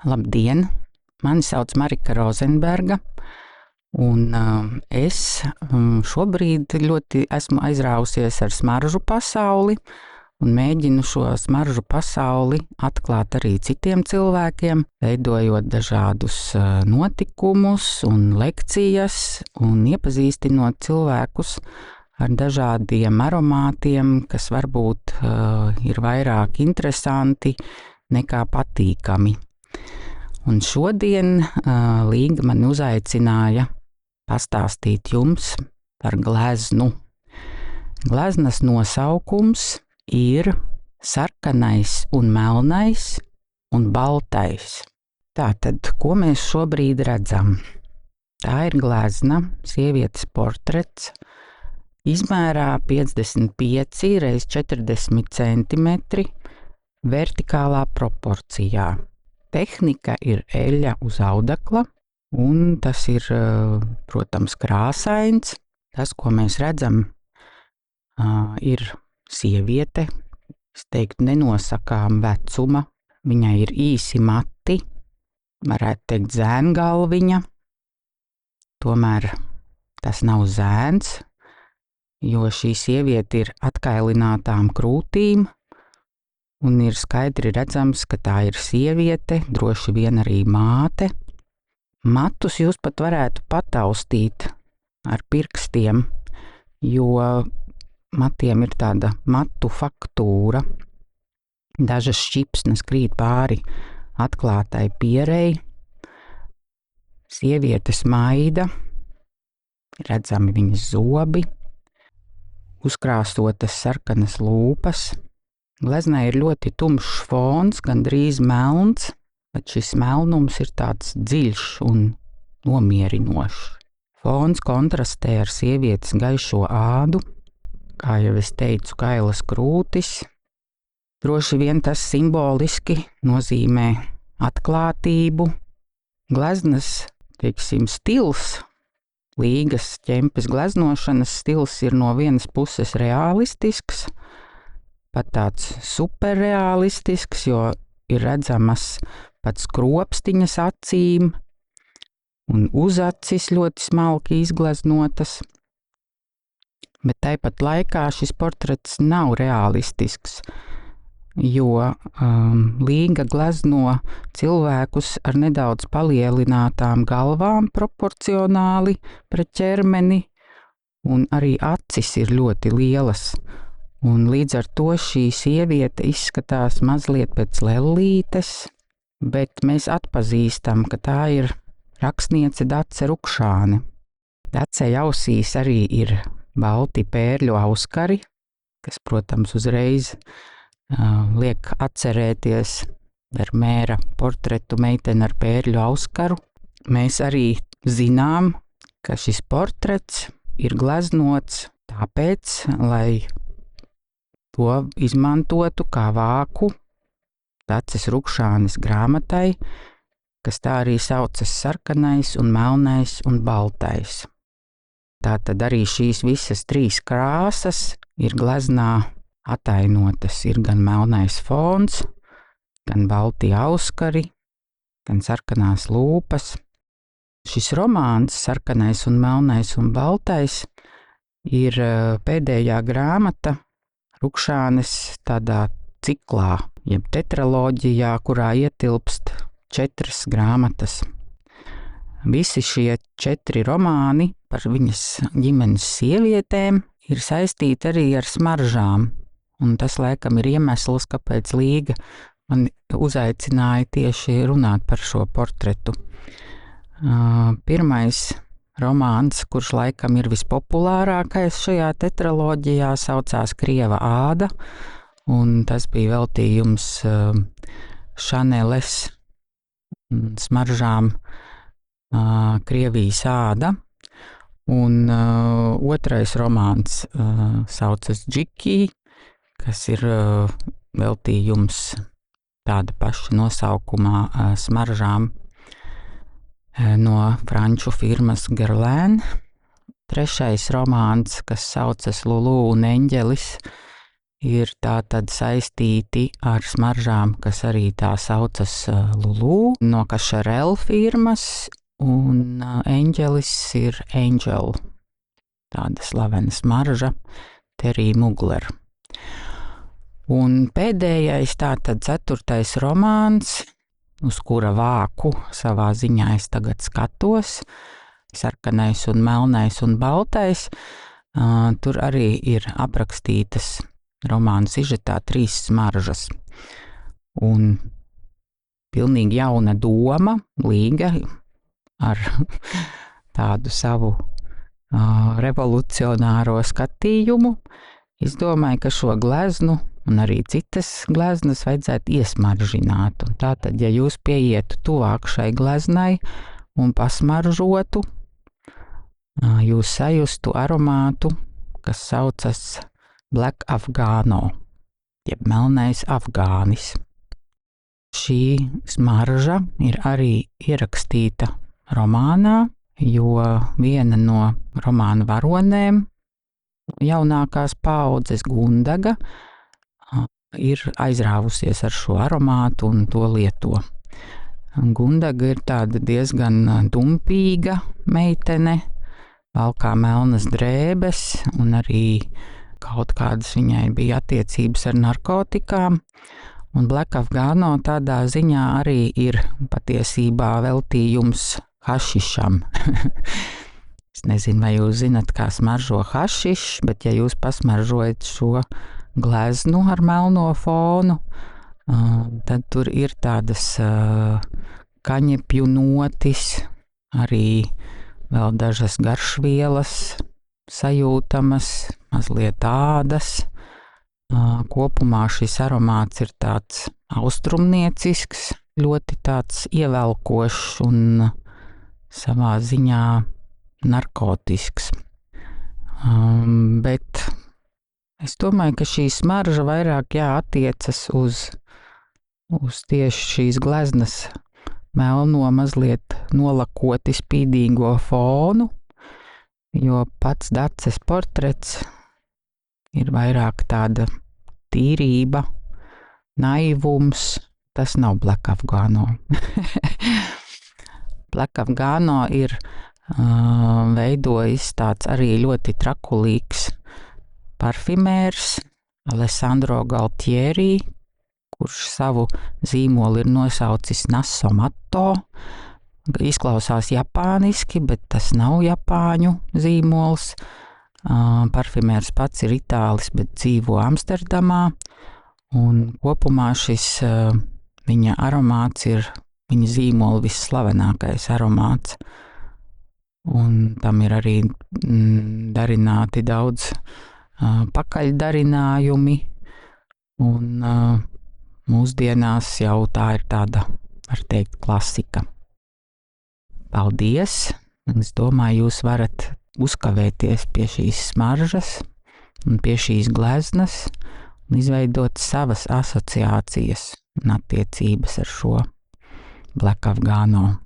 Labdien! Mani sauc Marika Rozenberga, un es šobrīd ļoti esmu aizrāvusies ar smaržu pasauli un mēģinu šo smaržu pasauli atklāt arī citiem cilvēkiem, veidojot dažādus notikumus un lekcijas un iepazīstinot cilvēkus ar dažādiem aromātiem, kas varbūt ir vairāk interesanti nekā patīkami. Un šodien Līga mani uzaicināja pastāstīt jums par gleznu. Gleznas nosaukums ir sarkanais un melnais un baltais. Tātad, ko mēs šobrīd redzam? Tā ir glezna, sievietes portrets, izmērā 55 x 40 centimetri, vertikālā proporcijā. Tehnika ir eļļa uz audekla, un tas ir, protams, krāsains. Tas, ko mēs redzam, ir sieviete, es teiktu, nenosakām vecuma. Viņai ir īsi mati, varētu teikt zēngalviņa. Tomēr tas nav zēns, jo šī sieviete ir atkailinātām krūtīm, un ir skaidri redzams, ka tā ir sieviete, droši vien arī māte. Matus jūs pat varētu pataustīt ar pirkstiem, jo matiem ir tāda matu faktūra. Dažas šķipsnes krīt pāri atklātai pierei. Sieviete smaida, redzami viņas zobi, uzkrāsotas sarkanas lūpas. Gleznai ir ļoti tumšs fons, gandrīz melns, bet šis melnums ir tāds dziļš un nomierinošs. Fons kontrastē ar sievietes gaišo ādu, kā jau es teicu, kailas krūtis. Droši vien tas simboliski nozīmē atklātību. Gleznas, teiksim, stils, Līgas ķempes gleznošanas stils ir no vienas puses realistisks, pat tāds superrealistisks, jo ir redzamas pat skropstiņas acīm un uzacis ļoti smalki izgleznotas. Bet tāpat laikā šis portrets nav realistisks, jo Līga glezno cilvēkus ar nedaudz palielinātām galvām proporcionāli pret ķermeni, un arī acis ir ļoti lielas. Un līdz ar to šī sieviete izskatās mazliet pēc lellītes, bet mēs atpazīstam, ka tā ir rakstniece Dace Rukšāne. Dacei ausīs arī ir balti pērļu auskari, kas, protams, uzreiz liek atcerēties Vermeera portretu Meitene ar pērļu auskaru. Mēs arī zinām, ka šis portrets ir gleznots tāpēc, lai to izmantotu kā vāku Daces Rukšānes grāmatai, kas tā arī saucas sarkanais un melnais un baltais. Tātad arī šīs visas trīs krāsas ir gleznā atainotas. Ir gan melnais fons, gan balti auskari, gan sarkanās lūpas. Šis romāns, Sarkanais un melnais un baltais, ir pēdējā grāmata Rukšānes tādā ciklā, jeb tetraloģijā, kurā ietilpst 4 grāmatas. Visi šie 4 romāni par viņas ģimenes sievietēm ir saistīti arī ar smaržām, un tas laikam ir iemesls, kāpēc Līga man uzaicināja tieši runāt par šo portretu. Pirmais romāns, kurš laikam ir vispopulārākais šajā tetraloģijā, saucās Krieva āda, un tas bija veltījums Šaneles smaržām Krievijas āda, un otrais romāns saucas Džiki, kas ir veltījums tāda paša nosaukumā smaržām no franču firmas Guerlain. Trešais romāns, kas saucas Lulu un eņģelis, ir tātad saistīti ar smaržām, kas arī tā saucas Lulu no Kašarel firmas, un Angelis ir Angel, tāda slavena smarža, Terry Mugler. Un pēdējais, tātad 4. romāns, uz kura vāku savā ziņā es tagad skatos, sarkanais un melnais un baltais, tur arī ir aprakstītas romāna sižetā 3 smaržas. Un pilnīgi jauna doma, Līga, ar tādu savu revolucionāro skatījumu, izdomāja, ka šo gleznu un arī citas gleznas vajadzētu iesmaržināt. Un tātad, ja jūs pieietu tuvāk šai gleznai un pasmaržotu, jūs sajustu aromātu, kas saucas Black Afgāno, jeb melnais afgānis. Šī smarža ir arī ierakstīta romānā, jo viena no romāna varonēm, jaunākās paaudzes Gundaga, ir aizrāvusies ar šo aromātu un to lieto. Gundaga ir tāda diezgan dumpīga meitene, valkā melnas drēbes un arī kaut kādas viņai bija attiecības ar narkotikām. Un Black Afgāno tādā ziņā arī ir patiesībā veltījums hašišam. Es nezinu, vai jūs zinat, kā smaržo hašišs, bet ja jūs pasmaržojat šo gleznu ar melno fonu, tad tur ir tādas kaņepju notis, arī vēl dažas garšvielas sajūtamas, mazliet ādas. Kopumā šis aromāts ir tāds austrumniecisks, ļoti tāds ievelkošs un savā ziņā narkotisks. Bet es domāju, ka šī smarža vairāk attiecas uz tieši šīs gleznas melno, mazliet nolakoti spīdīgo fonu, jo pats Daces portrets ir vairāk tāda tīrība, naivums. Tas nav Black Afgāno. Black Afgāno ir veidojis tāds arī ļoti trakulīgs parfimērs Alessandro Galtieri, kurš savu zīmolu ir nosaucis Nasso Matto. Izklausās japāniski, bet tas nav japāņu zīmols. Parfimērs pats ir itālis, bet dzīvo Amsterdamā, un kopumā šis viņa aromāts ir viņa zīmola visslavenākais aromāts, un tam ir arī darināti daudz pakaļdarinājumi, un mūsdienās jau tā ir tāda, var teikt, klasika. Paldies! Es domāju, jūs varat uzkavēties pie šīs smaržas un pie šīs gleznas un izveidot savas asociācijas un attiecības ar šo Black Afgāno.